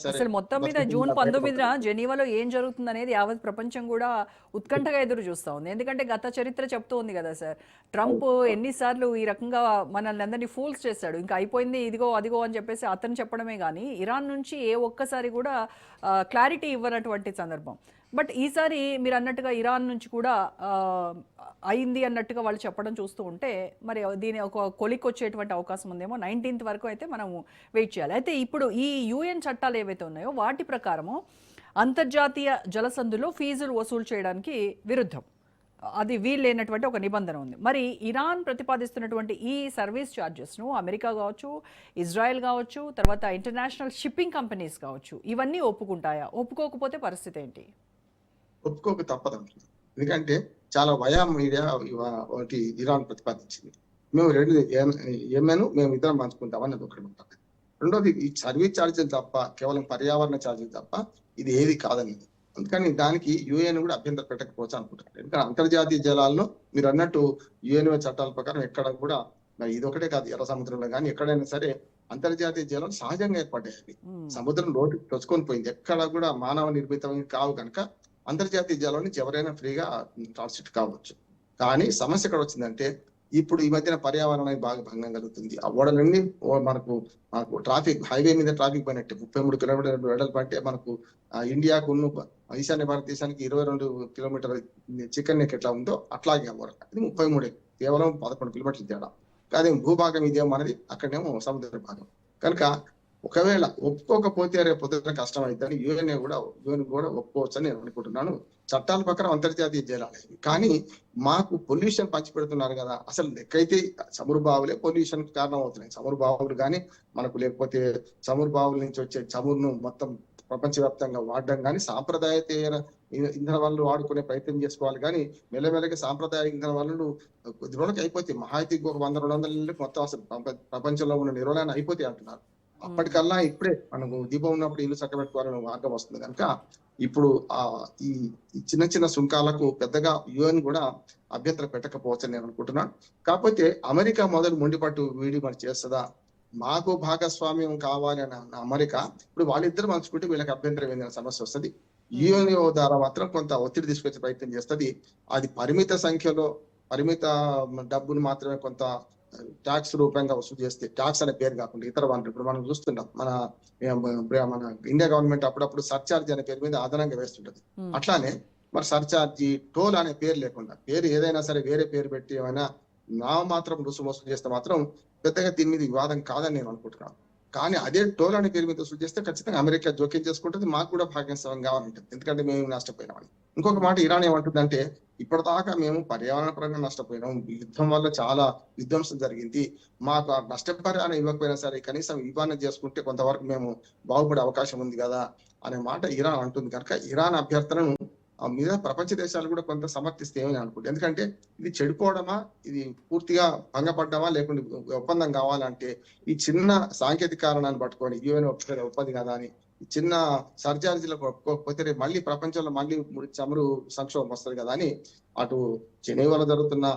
సరే అసలు మొత్తం మీద జూన్ బతుకుతుందా 19న బయటపడతారు. జెనీవాలో ఏం జరుగుతుందనేది యావత్ ప్రపంచం కూడా ఉత్కంఠగా ఎదురు చూస్తూ ఉంది. ఎందుకంటే గత చరిత్ర చెప్తూ ఉంది కదా సార్. ట్రంప్ ఎన్నిసార్లు ఈ రకంగా మనల్ని అందరినీ ఫూల్స్ చేశాడు. ఇంకా అయిపోయింది ఇదిగో అదిగో అని చెప్పేసి అతను చెప్పడమే కానీ ఇరాన్ నుంచి ఏ ఒక్కసారి కూడా క్లారిటీ ఇవ్వనటువంటి సందర్భం. బట్ ఈసారి మీరు అన్నట్టుగా ఇరాన్ నుంచి కూడా అయింది అన్నట్టుగా వాళ్ళు చెప్పడం చూస్తూ ఉంటే మరి దీని ఒక కొలిక్ వచ్చేటువంటి అవకాశం ఉందేమో. 19th వరకు అయితే మనము వెయిట్ చేయాలి. అయితే ఇప్పుడు ఈ యూఎన్ చట్టాలు ఏవైతే ఉన్నాయో వాటి ప్రకారము అంతర్జాతీయ జలసంధులో ఫీజులు వసూలు చేయడానికి విరుద్ధం. అది వీల్లేనటువంటి ఒక నిబంధన ఉంది. మరి ఇరాన్ ప్రతిపాదిస్తున్నటువంటి ఈ సర్వీస్ ఛార్జెస్ను అమెరికా కావచ్చు, ఇజ్రాయెల్ కావచ్చు, తర్వాత ఇంటర్నేషనల్ షిప్పింగ్ కంపెనీస్ కావచ్చు, ఇవన్నీ ఒప్పుకుంటాయా? ఒప్పుకోకపోతే పరిస్థితి ఏంటి? ఒప్పుకోక తప్పదు. ఎందుకంటే చాలా వయా మీడియా ఒకటి ఇరాన్ ప్రతిపాదించింది. మేము ఏమైనా మేము ఇద్దరం పంచుకుంటామని ఒకటి ఉంటుంది. రెండోది ఈ సర్వీస్ ఛార్జీలు తప్ప, కేవలం పర్యావరణ ఛార్జీలు తప్ప ఇది ఏది కాదనేది. అందుకని దానికి యుఎన్ కూడా అభ్యంతరం పెట్టకపోవచ్చు అనుకుంటున్నారు. ఎందుకంటే అంతర్జాతీయ జలాల్లో మీరు అన్నట్టు యుఎన్ చట్టాల ప్రకారం ఎక్కడ కూడా ఇది ఒకటే కాదు, ఎర్ర సముద్రంలో కానీ ఎక్కడైనా సరే అంతర్జాతీయ జలం సహజంగా ఏర్పడ్డాయి. సముద్రం లోటు తొచ్చుకొని పోయింది. ఎక్కడ కూడా మానవ నిర్మితం కావు కనుక అంతర్జాతీయ జలం నుంచి ఎవరైనా ఫ్రీగా ట్రాన్సిట్ కావచ్చు. కానీ సమస్య ఎక్కడ వచ్చిందంటే ఇప్పుడు ఈ మధ్యన పర్యావరణానికి బాగా భంగం కలుగుతుంది. ఆ ఓడలన్నీ మనకు ట్రాఫిక్ హైవే మీద ట్రాఫిక్ పోయినట్టే 33 కిలోమీటర్ల వెడల్పు అంటే మనకు ఇండియాకు ఈశాన్య భారతదేశానికి 22 కిలోమీటర్ల చికెన్ నెక్ ఎట్లా ఉందో అట్లాగే ఇది 33, కేవలం 11 కిలోమీటర్ల తేడా. కానీ భూభాగం ఇదేమో అనేది అక్కడేమో సముద్ర భాగం కనుక ఒకవేళ ఒప్పుకోకపోతే రేపు పొద్దున కష్టం అవుతుందని యుఎన్ కూడా ఒప్పుకోవచ్చని నేను అనుకుంటున్నాను. చట్టాల ప్రకారం అంతర్జాతీయ జలాలు కానీ మాకు పొల్యూషన్ పంచి పెడుతున్నారు కదా. అసలు ఎక్కైతే చమురు బావులే పొల్యూషన్ కారణం అవుతున్నాయి. చమురు బావులు కానీ మనకు లేకపోతే చమురు బావుల నుంచి వచ్చే చమురును మొత్తం ప్రపంచవ్యాప్తంగా వాడడం కానీ సాంప్రదాయేతర ఇంధన వనరులు వాడుకునే ప్రయత్నం చేసుకోవాలి. కానీ మెల్లమెల్లగా సాంప్రదాయ ఇంధన వనరులు కొద్ది రోజులకి అయిపోతాయి. మహా అయితే ఒక 100-200 మొత్తం అసలు ప్రపంచంలో ఉన్న నిర్వహణ అయిపోతాయి అంటున్నారు. అప్పటికల్లా ఇప్పుడే మనకు దీపం ఉన్నప్పుడు ఇల్లు చక్కబెట్టుకోవాలని మార్గం వస్తుంది కనుక ఇప్పుడు ఈ చిన్న చిన్న సుంకాలకు పెద్దగా యుఎన్ కూడా అభ్యంతరం పెట్టకపోవచ్చని నేను అనుకుంటున్నాను. కాకపోతే అమెరికా మొదలు మొండిపట్టు వీడి మరి చేస్తుందా, మాకు భాగస్వామ్యం కావాలి అని అమెరికా ఇప్పుడు వాళ్ళిద్దరు మంచుకుంటే వీళ్ళకి అభ్యంతరం ఏందనే సమస్య వస్తుంది. యుఎన్ ద్వారా మాత్రం కొంత ఒత్తిడి తీసుకొచ్చే ప్రయత్నం చేస్తుంది. అది పరిమిత సంఖ్యలో పరిమిత డబ్బును మాత్రమే కొంత ట్యాక్స్ రూపంగా వసూలు చేస్తే, ట్యాక్స్ అనే పేరు కాకుండా ఇతర వనరులు ఇప్పుడు మనం చూస్తున్నాం. మన ఇండియా గవర్నమెంట్ అప్పుడప్పుడు సర్చార్జ్ అనే పేరు మీద అదనంగా వేస్తుంటది. అట్లానే మరి సర్చార్జీ టోల్ అనే పేరు లేకుండా పేరు ఏదైనా సరే వేరే పేరు పెట్టి ఏమైనా నా మాత్రం రుసుము వసూలు చేస్తే మాత్రం పెద్దగా దీని మీద వివాదం కాదని నేను అనుకుంటున్నాను. కానీ అదే టోల్ అనే పేరు మీద వసూలు చేస్తే ఖచ్చితంగా అమెరికా జోక్యం చేసుకుంటుంది. మాకు కూడా భాగస్వామ్యం కావాలంటుంది. ఎందుకంటే మేము నష్టపోయినామని. ఇంకొక మాట ఇరాన్ ఏమంటుందంటే ఇప్పటిదాకా మేము పర్యావరణ పరంగా నష్టపోయినాం, యుద్ధం వల్ల చాలా విధ్వంసం జరిగింది, మాకు ఆ నష్టపరిహారం ఇవ్వకపోయినా సరే కనీసం ఇవ్వాలని చేసుకుంటే కొంతవరకు మేము బాగుపడే అవకాశం ఉంది కదా అనే మాట ఇరాన్ అంటుంది. కనుక ఇరాన్ అభ్యర్థనను మీద ప్రపంచ దేశాలు కూడా కొంత సమర్థిస్తే ఏమని అనుకుంటే, ఎందుకంటే ఇది చెడిపోవడమా, ఇది పూర్తిగా భంగపడ్డమా, లేకుంటే ఒప్పందం కావాలంటే ఈ చిన్న సాంకేతిక కారణాన్ని పట్టుకొని యుఎన్ ఒప్పంది కదా అని చిన్న సర్చార్జీలకు ఒప్పుకోకపోతే రేపు మళ్ళీ ప్రపంచంలో మళ్ళీ చమురు సంక్షోభం వస్తుంది కదా అని అటు జెనీవాలో జరుగుతున్న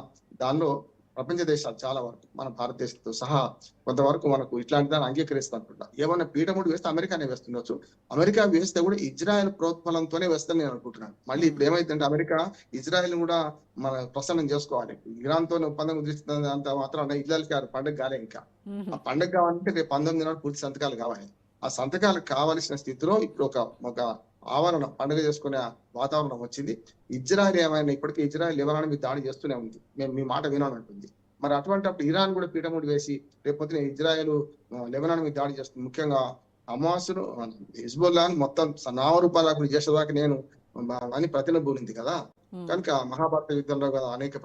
దానిలో ప్రపంచ దేశాలు చాలా వరకు మన భారతదేశంతో సహా కొంతవరకు మనకు ఇట్లాంటి దాన్ని అంగీకరిస్తానుకుంటా. ఏమైనా పీఠముడు వేస్తే అమెరికానే వేస్తుండొచ్చు. అమెరికా వేస్తే కూడా ఇజ్రాయెల్ ప్రోత్బలంతోనే వేస్తాను నేను అనుకుంటున్నాను. మళ్ళీ ఇప్పుడు ఏమైందంటే అమెరికా ఇజ్రాయెల్ కూడా మన ప్రసన్నం చేసుకోవాలి. ఇరాన్ తో ఒప్పందం కుదిరిస్తుంది అంత మాత్రం ఇజ్రాయెల్కి పండుగ కాలే. ఇంకా ఆ పండుగ కావాలంటే రేపు 19 నాడు పూర్తి సంతకాలు కావాలి. ఆ సంతకాలు కావాల్సిన స్థితిలో ఇప్పుడు ఒక ఆవరణ పండుగ చేసుకునే వాతావరణం వచ్చింది. ఇజ్రాయెల్ ఏమైనా ఇప్పటికీ ఇజ్రాయెల్ లెబనాన్ మీద దాడి చేస్తూనే ఉంది, మేము మీ మాట వినాలంటుంది. మరి అటువంటిప్పుడు ఇరాన్ కూడా పీఠముడి వేసి రేపొద్దున ఇజ్రాయెల్ లెబనాన్ మీద దాడి చేస్తుంది. ముఖ్యంగా హమాసును హిజ్బుల్లాని మొత్తం నామరూపాలకు చేసేదాకా నేను అని ప్రతినబూలింది కదా. కనుక మహాభారత యుద్ధంలో కదా అనేక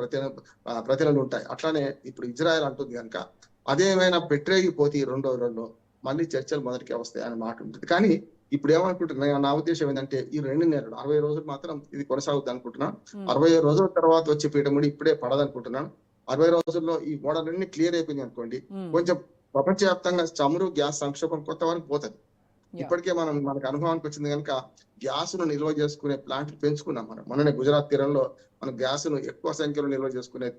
ప్రతినలు ఉంటాయి. అట్లానే ఇప్పుడు ఇజ్రాయెల్ అంటుంది కనుక అదేమైనా పెట్టరేగిపోతే ఈ 2 రోజుల్లో మళ్ళీ చర్చలు మొదటికే వస్తాయి అనే మాట ఉంటుంది. కానీ ఇప్పుడు ఏమనుకుంటున్నా, నా ఉద్దేశం ఏంటంటే ఈ 2 నెలలు 60 రోజులు మాత్రం ఇది కొనసాగుద్ది అనుకుంటున్నాను. 60 రోజుల తర్వాత వచ్చే పీఠముడి ఇప్పుడే పడదనుకుంటున్నాను. 60 రోజుల్లో ఈ మోడలన్నీ క్లియర్ అయిపోయింది అనుకోండి, కొంచెం ప్రపంచవ్యాప్తంగా చమురు గ్యాస్ సంక్షోభం కొంతవరకు పోతుంది. ఇప్పటికే మనకు అనుభవానికి వచ్చింది కనుక గ్యాస్ ను నిల్వ చేసుకునే ప్లాంట్లు పెంచుకున్నాం. మననే గుజరాత్ తీరంలో మనం గ్యాస్ ను ఎక్కువ సంఖ్యలో నిల్వ చేసుకునే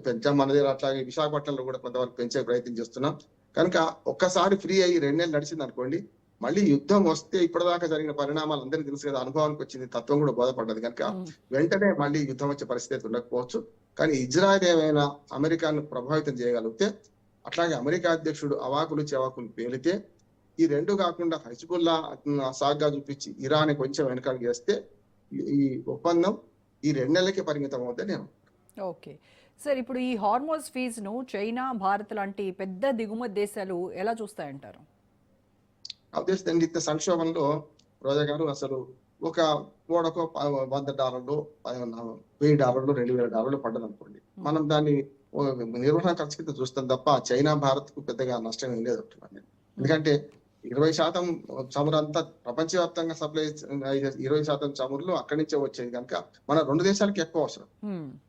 పెంచాం. మన దగ్గర అట్లాగే విశాఖపట్నంలో కూడా కొంతవరకు పెంచే ప్రయత్నం చేస్తున్నాం. కనుక ఒక్కసారి ఫ్రీ అయ్యి 2 నెలలు నడిచింది అనుకోండి, మళ్ళీ యుద్ధం వస్తే ఇప్పటిదాకా జరిగిన పరిణామాలు అందరికీ తెలుసు కదా, అనుభవానికి వచ్చింది, తత్వం కూడా బోధపడ్డది కనుక వెంటనే మళ్ళీ యుద్ధం వచ్చే పరిస్థితి ఉండకపోవచ్చు. కానీ ఇజ్రాయెల్ ఏమైనా అమెరికాను ప్రభావితం చేయగలిగితే, అట్లాగే అమెరికా అధ్యక్షుడు అవాకులు చెవాకులు పేలితే, ఈ రెండు కాకుండా హెజ్బుల్లా సాగ్గా చూపించి ఇరాన్ కొంచెం వెనకాల చేస్తే ఈ ఒప్పందం ఈ 2 నెలలకే పరిమితం అవుతుందని నేను. ఓకే సార్, ఇప్పుడు ఈ హార్మోజ్ ఫీజును చైనా, భారత్ లాంటి పెద్ద దిగుమతి దేశాలు ఎలా చూస్తాయంటారు? ఉద్దేశం ఇంత సంక్షోభంలో రోజా గారు అసలు ఒక ఓడకో $100, $1000, $2000 పడ్డది అనుకోండి, మనం దాన్ని నిర్వహణ ఖర్చు కింద చూస్తాం తప్ప చైనా భారత్ కు పెద్దగా నష్టం ఏం లేదు అంటున్నాను నేను. ఎందుకంటే 20% చమురు అంతా ప్రపంచవ్యాప్తంగా సప్లై 20% చమురులు అక్కడి నుంచే వచ్చేది కనుక మన 2 దేశాలకి ఎక్కువ అవసరం.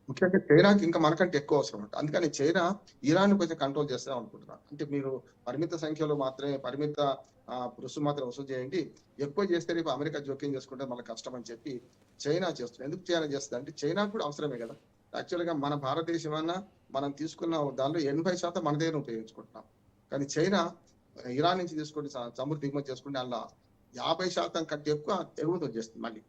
ముఖ్యంగా చైనాకి ఇంకా మనకంటే ఎక్కువ అవసరం అంట. అందుకని చైనా ఇరాన్ కొంచెం కంట్రోల్ చేస్తాం అనుకుంటున్నాను. అంటే మీరు పరిమిత సంఖ్యలో మాత్రమే పరిమిత రుసుము మాత్రం వసూలు చేయండి, ఎక్కువ చేస్తే రేపు అమెరికా జోక్యం చేసుకుంటే మనకు కష్టం అని చెప్పి చైనా చేస్తుంది. ఎందుకు చైనా చేస్తుంది అంటే చైనా కూడా అవసరమే కదా. యాక్చువల్ గా మన భారతదేశం అన్నా మనం తీసుకున్న దానిలో 80% మన దగ్గర ఉపయోగించుకుంటున్నాం. కానీ చైనా ఇరాన్ నుంచి తీసుకుంటే చమురు దిగుమతి చేసుకుంటే అలా 50% కంటే ఎక్కువ ఎగుమతి చేస్తుంది. మళ్ళీ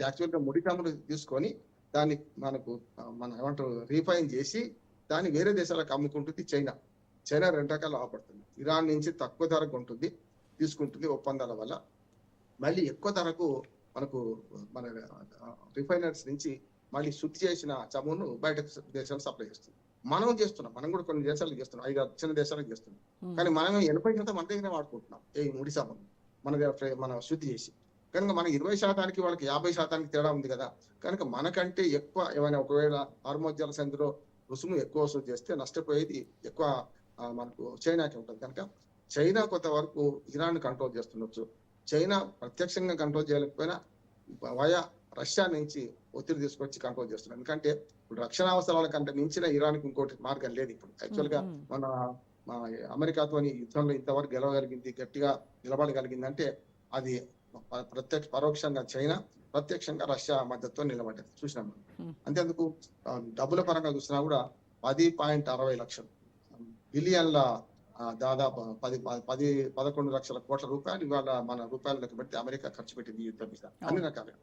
యాక్చువల్ గా ముడి చమురు తీసుకొని దాన్ని మన ఏమంటారు రీఫైన్ చేసి దాన్ని వేరే దేశాలకు అమ్ముకుంటుంది చైనా. చైనా 2 రకాలు లాభపడుతుంది. ఇరాన్ నుంచి తక్కువ ధరకు ఉంటుంది, తీసుకుంటుంది ఒప్పందాల వల్ల, మళ్ళీ ఎక్కువ ధరకు మన రిఫైనర్స్ నుంచి మళ్ళీ శుద్ధి చేసిన చమురును బయట దేశాలకు సప్లై చేస్తుంది. మనం చేస్తున్నాం, మనం కూడా కొన్ని దేశాలకు చేస్తున్నాం, 5-6 చిన్న దేశాలకు చేస్తున్నాం. కానీ మనమే 80% మన దగ్గర వాడుకుంటున్నాం ఈ ముడి చమురు మన శుద్ధి చేసి. కనుక మన 20% వాళ్ళకి 50% తేడా ఉంది కదా. కనుక మనకంటే ఎక్కువ ఏమైనా ఒకవేళ హార్మోజ్ జలసంధిలో రుసుము ఎక్కువ వసూలు చేస్తే నష్టపోయేది ఎక్కువ మనకు చైనాకి ఉంటుంది. కనుక చైనా కొంతవరకు ఇరాన్ కంట్రోల్ చేస్తుండొచ్చు. చైనా ప్రత్యక్షంగా కంట్రోల్ చేయలేకపోయినా వయా రష్యా నుంచి ఒత్తిడి తీసుకొచ్చి కంట్రోల్ చేస్తున్నారు. ఎందుకంటే ఇప్పుడు రక్షణ అవసరాల కంటే మించిన ఇరాన్కి ఇంకోటి మార్గం లేదు. ఇప్పుడు యాక్చువల్ గా మన అమెరికాతోని యుద్ధంలో ఇంతవరకు గెలవగలిగింది, గట్టిగా నిలబడగలిగింది అంటే అది పరోక్షంగా చైనా, ప్రత్యక్షంగా రష్యా మద్దతుతో నిలబడ్డది చూసినాం. అంతేందుకు డబ్బుల పరంగా చూసినా కూడా 10.60 లక్షలు బిలియన్ల దాదాపు 11 లక్షల కోట్ల రూపాయలు ఇవాళ మన రూపాయలకు బట్టి అమెరికా ఖర్చు పెట్టింది యుద్ధం మీద అన్ని రకాలుగా.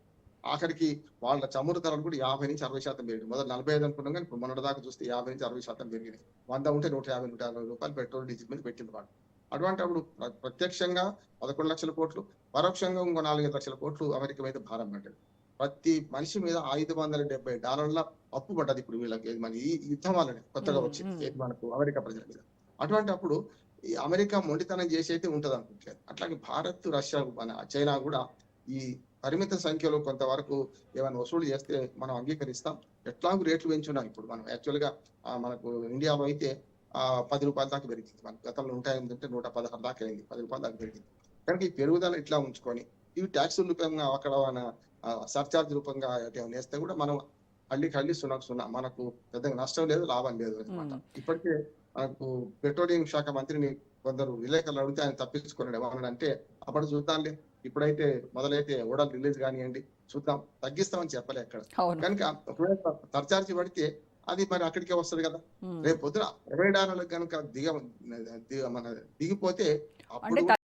ఆఖరికి వాళ్ళ చమురు ధరలు కూడా 50 నుంచి 60% పెరిగింది. మొదలు 45 అనుకున్నాం కానీ ఇప్పుడు మొన్నటి దాకా చూస్తే 50 నుంచి 60% పెరిగింది. 100 ఉంటే 150-160 రూపాయలు పెట్రోల్ డీజిల్ మీద పెట్టింది వాళ్ళు. అటువంటి అప్పుడు ప్రత్యక్షంగా 11 లక్షల కోట్లు, పరోక్షంగా ఇంకో 4-5 లక్షల కోట్లు అమెరికా మీద భారం పడ్డది. ప్రతి మనిషి మీద $570 అప్పు పడ్డది ఇప్పుడు వీళ్ళకి, మన ఈ యుద్ధం వల్లనే కొత్తగా వచ్చింది మనకు అమెరికా ప్రజల మీద. అటువంటి అప్పుడు ఈ అమెరికా మొండితనం చేసి అయితే ఉంటది అనుకుంటలేదు. అట్లాగే భారత్, రష్యా, చైనా కూడా ఈ పరిమిత సంఖ్యలో కొంతవరకు ఏమైనా వసూలు చేస్తే మనం అంగీకరిస్తాం. ఎట్లాగూ రేట్లు పెంచున్నాం ఇప్పుడు మనం. యాక్చువల్ గా మనకు ఇండియాలో అయితే $10 దాకా పెరిగింది. మన గతంలో 108 116 దాకా అయింది, $10 దాకా పెరిగింది. కనుక ఈ పెరుగుదల ఇట్లా ఉంచుకొని ఇవి ట్యాక్స్ రూపంగా అక్కడ సర్చార్జ్ రూపంగా వేస్తే కూడా మనం హళ్ళీ సున్నా మనకు పెద్దగా నష్టం లేదు, లాభం లేదు అనమాట. ఇప్పటికే మనకు పెట్రోలియం శాఖ మంత్రిని కొందరు విలేకరులు అడిగితే ఆయన తప్పించుకున్నాడు. ఏమన్నాడంటే అప్పుడు చూద్దాంలే, ఇప్పుడైతే మొదలైతే ఓడలు రిలీజ్ కానివ్వండి చూద్దాం, తగ్గిస్తామని చెప్పలే అక్కడ. కనుక ఒకవేళ సర్చార్జ్ పడితే అది మరి అక్కడికే వస్తుంది కదా. రేపు పొద్దున $20 కనుక దిగిపోతే అప్పుడు